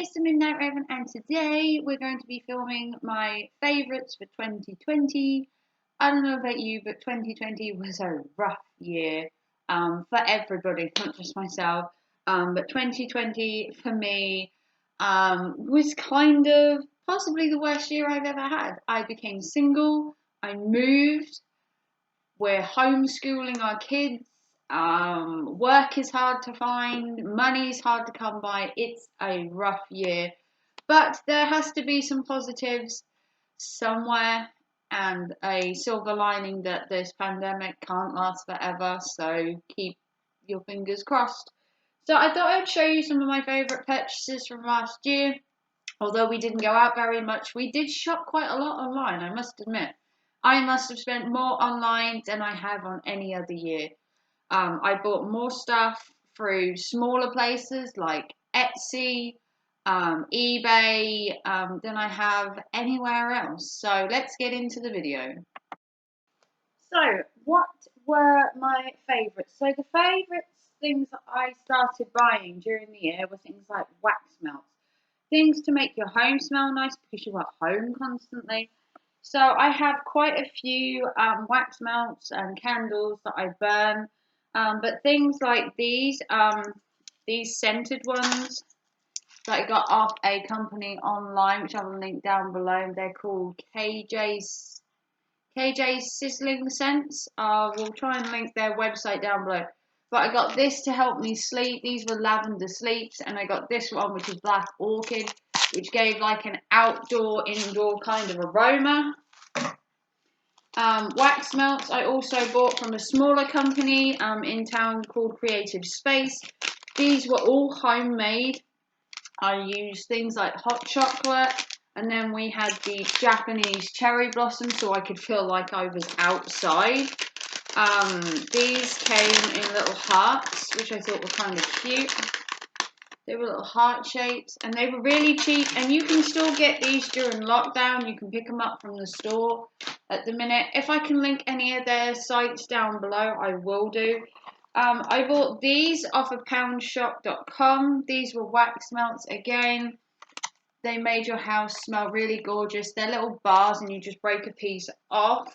it's the Midnight Raven, and today we're going to be filming my favourites for 2020. I don't know about you, but 2020 was a rough year for everybody, not just myself. But 2020 for me was kind of possibly the worst year I've ever had. I became single, I moved, we're homeschooling our kids. Work is hard to find, money is hard to come by. It's a rough year, but there has to be some positives somewhere and a silver lining that this pandemic can't last forever. So keep your fingers crossed. So I thought I'd show you some of my favourite purchases from last year. Although we didn't go out very much, we did shop quite a lot online, I must admit. I must have spent more online than I have on any other year. I bought more stuff through smaller places like Etsy, eBay, than I have anywhere else. So let's get into the video. So what were my favourites? So the favourites things that I started buying during the year were things like wax melts. Things to make your home smell nice because you're at home constantly. So I have quite a few wax melts and candles that I burn. But things like these scented ones that I got off a company online, which I will link down below. They're called KJ Sizzling Scents. We'll try and link their website down below. But I got this to help me sleep. These were lavender sleeps, and I got this one, which is black orchid, which gave like an outdoor, indoor kind of aroma. Wax melts I also bought from a smaller company in town called Creative Space. These were all homemade. I used things like hot chocolate, and then we had the Japanese cherry blossom so I could feel like I was outside. These came in little hearts, which I thought were kind of cute. They were little heart shapes, and they were really cheap, and you can still get these during lockdown. You can pick them up from the store at the minute. If I can link any of their sites down below, I will do. I bought these off of poundshop.com. These were wax melts again. They made your house smell really gorgeous. They're little bars, and you just break a piece off.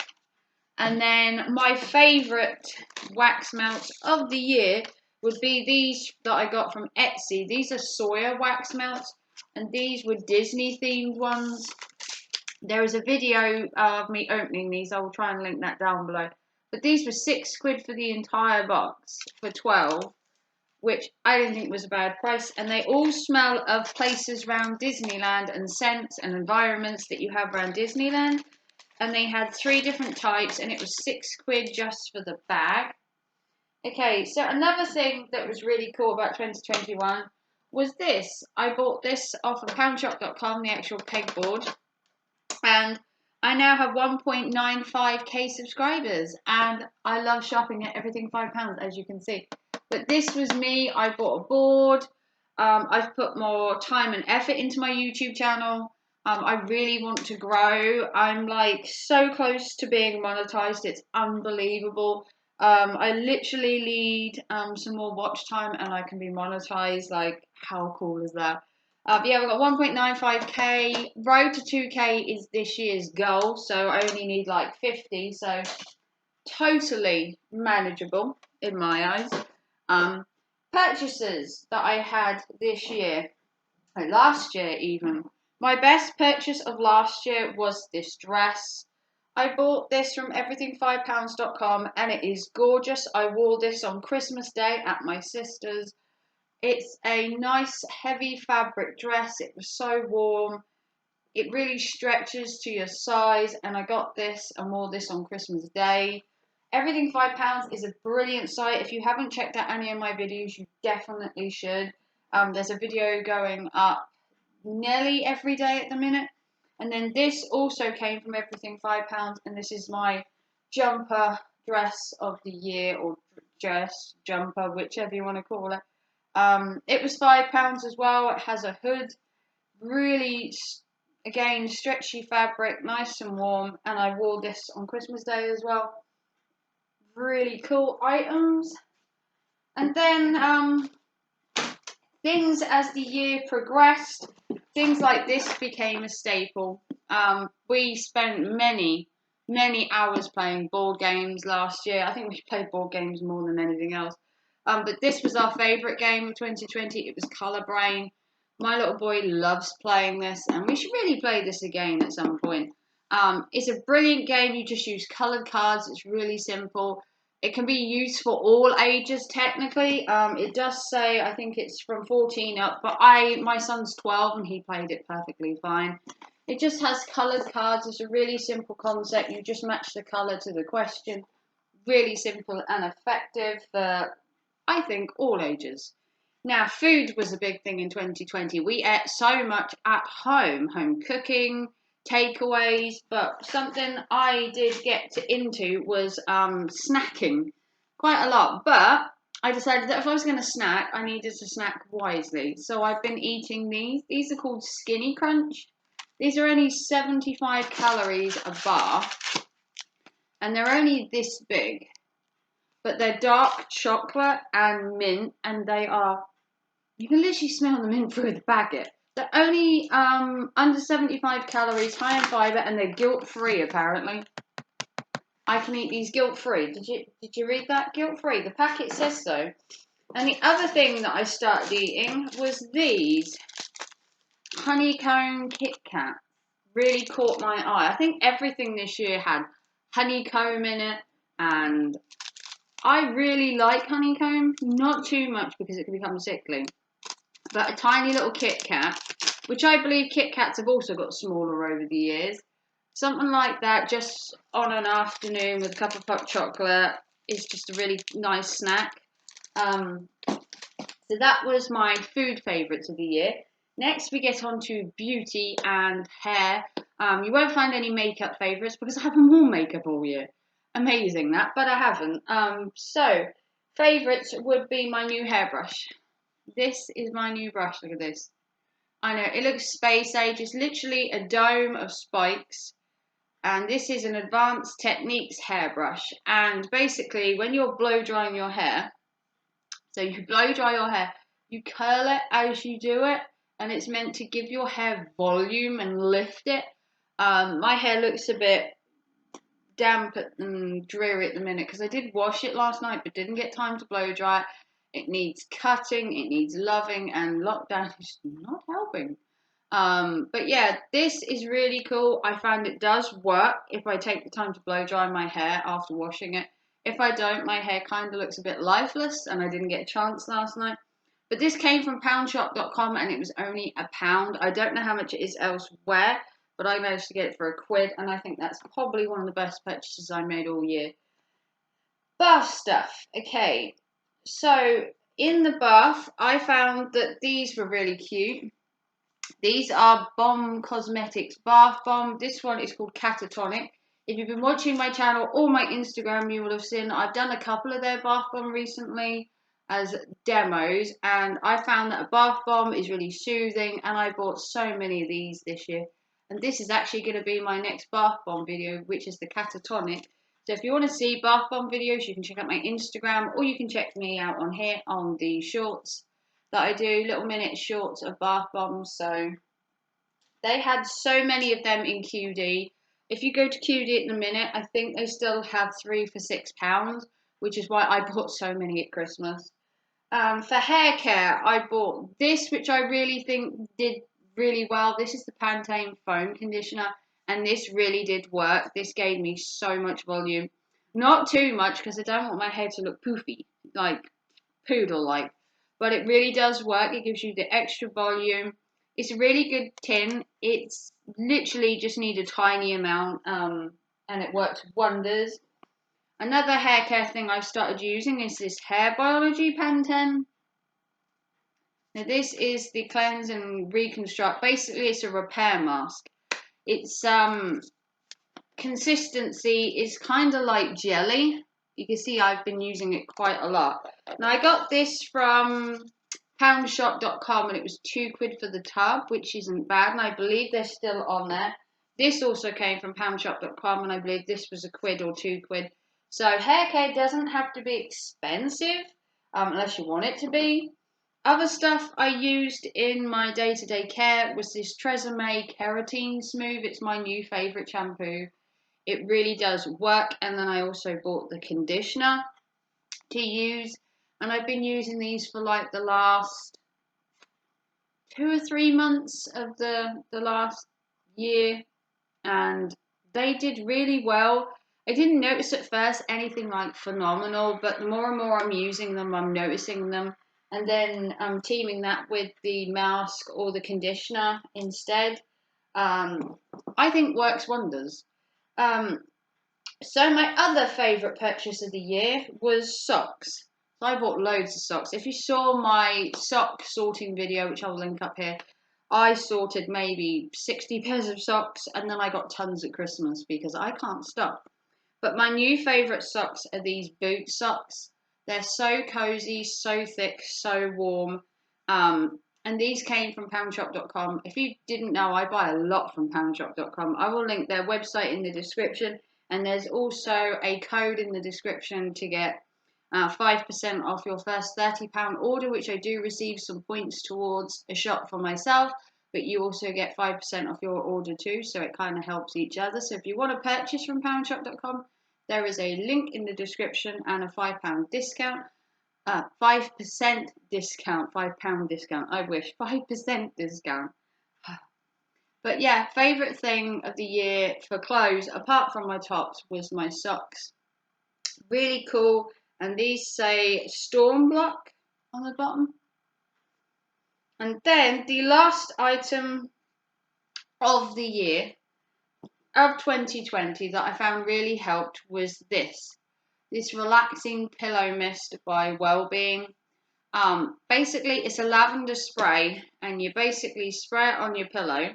And then my favourite wax melts of the year would be these that I got from Etsy. These are soya wax melts, and these were Disney themed ones. There is a video of me opening these. I will try and link that down below. But these were £6 for the entire box for 12, which I didn't think was a bad price. And they all smell of places around Disneyland and scents and environments that you have around Disneyland. And they had 3 different types, and it was £6 just for the bag. Okay, so another thing that was really cool about 2021 was this. I bought this off of poundshop.com, the actual pegboard, and I now have 1.95k subscribers, and I love shopping at everything £5, as you can see. But this was me. I bought a board. I've put more time and effort into my YouTube channel. I really want to grow. I'm like so close to being monetized. It's unbelievable. I literally need some more watch time and I can be monetized. Like, how cool is that? Yeah, we've got 1.95k. Road to 2k is this year's goal, so I only need like 50, so totally manageable in my eyes. Purchases that I had this year, last year even. My best purchase of last year was this dress. I bought this from everything5pounds.com, and it is gorgeous. I wore this on Christmas Day at my sister's. It's a nice heavy fabric dress. It was so warm. It really stretches to your size, and I got this and wore this on Christmas Day. Everything £5 is a brilliant site. If you haven't checked out any of my videos, you definitely should. There's a video going up nearly every day at the minute. And then this also came from Everything £5, and this is my jumper dress of the year, or dress, jumper, whichever you want to call it. It was £5 as well. It has a hood, really, again, stretchy fabric, nice and warm, and I wore this on Christmas Day as well. Really cool items. And then things as the year progressed, things like this became a staple. We spent many hours playing board games last year. I think we played board games more than anything else. But this was our favourite game of 2020. It was Colour Brain. My little boy loves playing this, and we should really play this again at some point. It's a brilliant game. You just use coloured cards. It's really simple. It can be used for all ages technically. It does say I think it's from 14 up, but my son's 12 and he played it perfectly fine. It just has coloured cards. It's a really simple concept. You just match the colour to the question. Really simple and effective for, I think, all ages. Now, food was a big thing in 2020. We ate so much at home cooking, takeaways, but something I did get into was snacking quite a lot. But I decided that if I was going to snack, I needed to snack wisely. So I've been eating these. These are called Skinny Crunch. These are only 75 calories a bar, and they're only this big. But they're dark chocolate and mint, and they are, you can literally smell the mint through the packet. They're only under 75 calories, high in fibre, and they're guilt-free, apparently. I can eat these guilt-free. Did you read that? Guilt-free. The packet says so. And the other thing that I started eating was these honeycomb Kit Kat. Really caught my eye. I think everything this year had honeycomb in it, and I really like honeycomb. Not too much because it can become sickly. But a tiny little Kit Kat, which I believe Kit Kats have also got smaller over the years. Something like that, just on an afternoon with a cup of hot chocolate, is just a really nice snack. So that was my food favourites of the year. Next, we get on to beauty and hair. You won't find any makeup favourites because I haven't worn makeup all year. Amazing that, but I haven't. So, favourites would be my new hairbrush. This is my new brush. Look at this. I know, it looks space age. It's literally a dome of spikes. And this is an Advanced Techniques hairbrush. And basically, when you're blow drying your hair, so you blow dry your hair, you curl it as you do it. And it's meant to give your hair volume and lift it. My hair looks a bit damp and dreary at the minute because I did wash it last night but didn't get time to blow dry it. It needs cutting, it needs loving, and lockdown is not helping. But yeah, this is really cool. I found it does work if I take the time to blow dry my hair after washing it. If I don't, my hair kind of looks a bit lifeless, and I didn't get a chance last night. But this came from poundshop.com and it was only £1. I don't know how much it is elsewhere, but I managed to get it for £1, and I think that's probably one of the best purchases I made all year. Bath stuff. Okay, so in the bath, I found that these were really cute. These are Bomb Cosmetics Bath Bomb. This one is called Catatonic. If you've been watching my channel or my Instagram, you will have seen I've done a couple of their bath bomb recently as demos, and I found that a bath bomb is really soothing, and I bought so many of these this year. And this is actually going to be my next bath bomb video, which is the Catatonic. So if you want to see bath bomb videos, you can check out my Instagram, or you can check me out on here on the shorts that I do, little minute shorts of bath bombs. So they had so many of them in QD. If you go to QD in a minute, I think they still have 3 for £6, which is why I bought so many at Christmas. For hair care, I bought this, which I really think did really well. This is the Pantene Foam Conditioner, and this really did work. This gave me so much volume. Not too much, because I don't want my hair to look poofy, like poodle-like. But it really does work. It gives you the extra volume. It's a really good tin. It's literally just need a tiny amount, and it works wonders. Another hair care thing I've started using is this Hair Biology Pantene. Now this is the Cleanse and Reconstruct. Basically, it's a repair mask. Its consistency is kind of like jelly. You can see I've been using it quite a lot. Now I got this from poundshop.com and it was £2 for the tub, which isn't bad, and I believe they're still on there. This also came from poundshop.com and I believe this was £1 or £2. So hair care doesn't have to be expensive unless you want it to be. Other stuff I used in my day-to-day care was this Tresemme Keratin Smooth. It's my new favourite shampoo. It really does work. And then I also bought the conditioner to use. And I've been using these for like the last 2 or 3 months of the last year. And they did really well. I didn't notice at first anything like phenomenal, but the more and more I'm using them, I'm noticing them. And then I'm teaming that with the mask or the conditioner instead. I think works wonders. So my other favourite purchase of the year was socks. So I bought loads of socks. If you saw my sock sorting video, which I'll link up here, I sorted maybe 60 pairs of socks, and then I got tons at Christmas because I can't stop. But my new favourite socks are these boot socks. They're so cozy, so thick, so warm. And these came from poundshop.com. If you didn't know, I buy a lot from poundshop.com. I will link their website in the description. And there's also a code in the description to get 5% off your first £30 order, which I do receive some points towards a shop for myself. But you also get 5% off your order too, so it kind of helps each other. So if you want to purchase from poundshop.com, there is a link in the description and a £5 discount. 5% discount, £5 discount. I wish 5% discount. But yeah, favourite thing of the year for clothes, apart from my tops, was my socks. Really cool. And these say Storm Block on the bottom. And then the last item of the year of 2020 that I found really helped was this relaxing pillow mist by Wellbeing. Basically it's a lavender spray, and you basically spray it on your pillow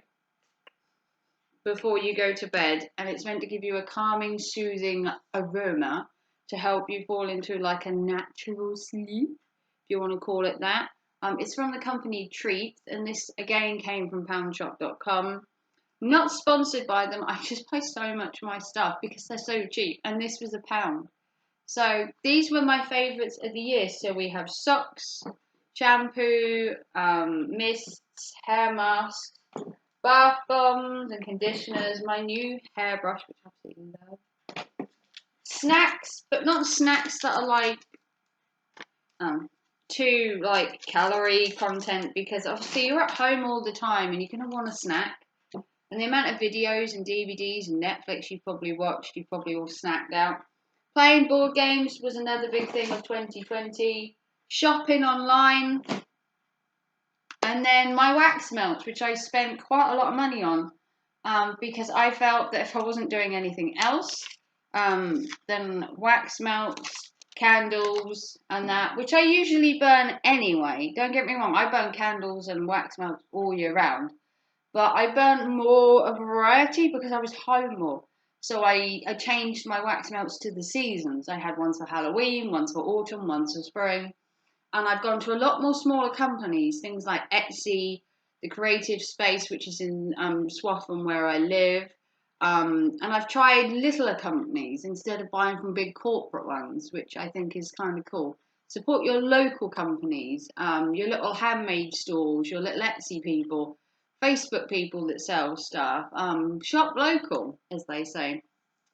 before you go to bed, and it's meant to give you a calming, soothing aroma to help you fall into like a natural sleep, if you want to call it that. It's from the company Treat, and this again came from poundshop.com. Not sponsored by them. I just buy so much of my stuff because they're so cheap, and this was £1. So these were my favourites of the year. So we have socks, shampoo, mists, hair masks, bath bombs and conditioners, my new hairbrush, which I absolutely love. Snacks, but not snacks that are like too like calorie content, because obviously you're at home all the time and you're gonna want a snack. And the amount of videos and DVDs and Netflix you probably watched, you probably all snacked out. Playing board games was another big thing of 2020. Shopping online. And then my wax melts, which I spent quite a lot of money on, because I felt that if I wasn't doing anything else, then wax melts, candles, and that, which I usually burn anyway. Don't get me wrong, I burn candles and wax melts all year round. But I burnt more of a variety because I was home more. So I changed my wax melts to the seasons. I had ones for Halloween, ones for autumn, ones for spring. And I've gone to a lot more smaller companies, things like Etsy, the Creative Space, which is in Swaffham where I live. And I've tried littler companies instead of buying from big corporate ones, which I think is kind of cool. Support your local companies, your little handmade stores, your little Etsy people, Facebook people that sell stuff. Shop local, as they say.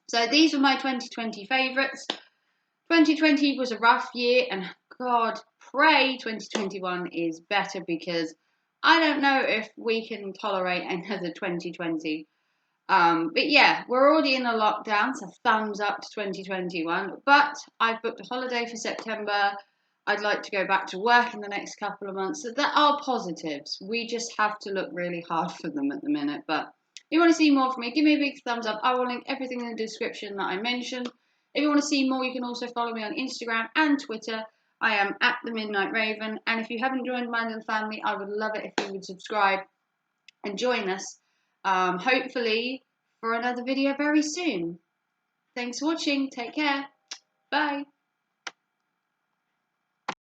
So these were my 2020 favourites. 2020 was a rough year, and God, pray 2021 is better, because I don't know if we can tolerate another 2020. But yeah, we're already in a lockdown, so thumbs up to 2021. But I've booked a holiday for September. I'd like to go back to work in the next couple of months. So there are positives. We just have to look really hard for them at the minute. But if you want to see more from me, give me a big thumbs up. I will link everything in the description that I mentioned. If you want to see more, you can also follow me on Instagram and Twitter. I am at the Midnight Raven. And if you haven't joined my little family, I would love it if you would subscribe and join us. Hopefully for another video very soon. Thanks for watching. Take care. Bye.